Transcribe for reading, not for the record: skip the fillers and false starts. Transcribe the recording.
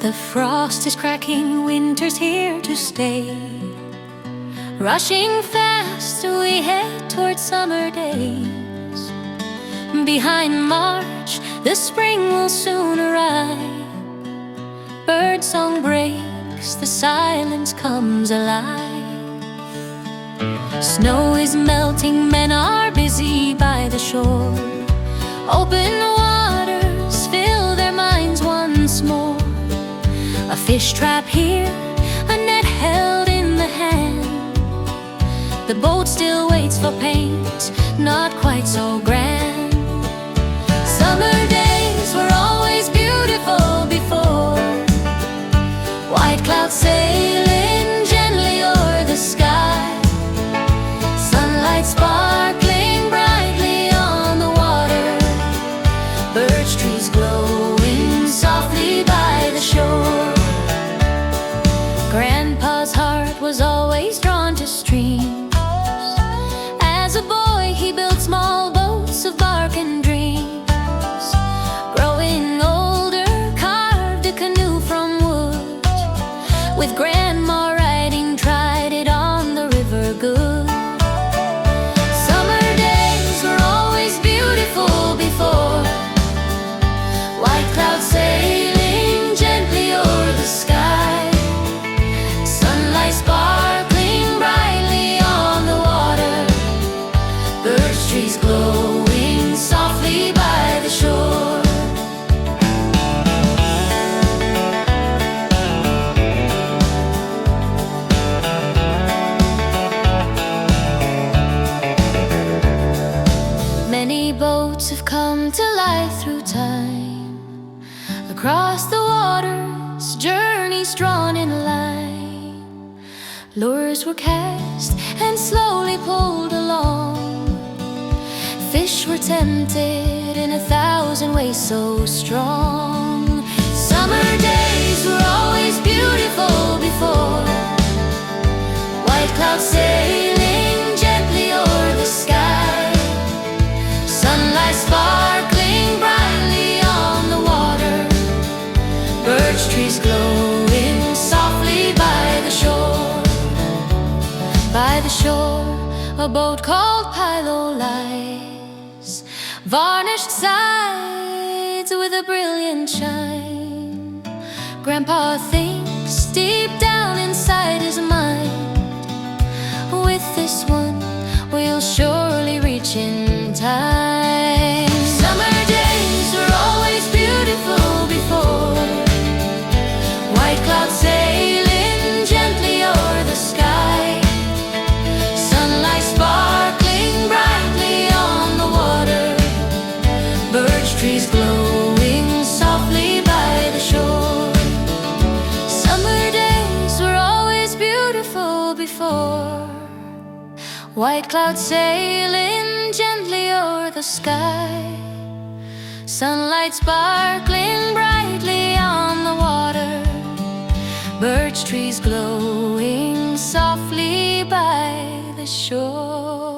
The frost is cracking, winter's here to stay. Rushing fast, we head towards summer days. Behind March, the spring will soon arrive. Birdsong breaks, the silence comes alive. Snow is melting, men are busy by the shore. Open waters fill their minds once more. A fish trap here, a net held in the hand. The boat still waits for paint, not quite so grand. Summer days were always beautiful before. White clouds sailing gently o'er the sky. Sunlight sparkling brightly on the water. Birch trees glowing softly by the shore. Grandpa's heart was always drawn to streams. As a boy he built small boats of bark and dreams. Growing older, carved a canoe from wood. With Grandma riding, tried it on the river good. Summer days were always beautiful before. White clouds sailing gently o'er the sky. Sunlight sparkling brightly on the water. Birch trees glowing softly by the shore. Many boats have come to life through time. Across the waters, journeys drawn in a line. Lures were cast and slowly pulled along. Fish were tempted in 1,000 ways so strong. Summer days were always beautiful before. White clouds sailing gently o'er the sky. Sunlight sparkling brightly on the water. Birch trees glowing softly by the shore. By the shore, a boat called Pilo lies, varnished sides with a brilliant shine. Grandpa thinks deep down inside his mind, with this one we'll surely reach in time. Summer days were always beautiful before. White clouds sailing gently o'er the sky. Sunlight sparkling brightly on the water. Birch trees glowing softly by the shore. Summer days were always beautiful before. White clouds sailing gently o'er the sky. Sunlight sparkling brightly on the water. Birch trees glowing softly by the shore.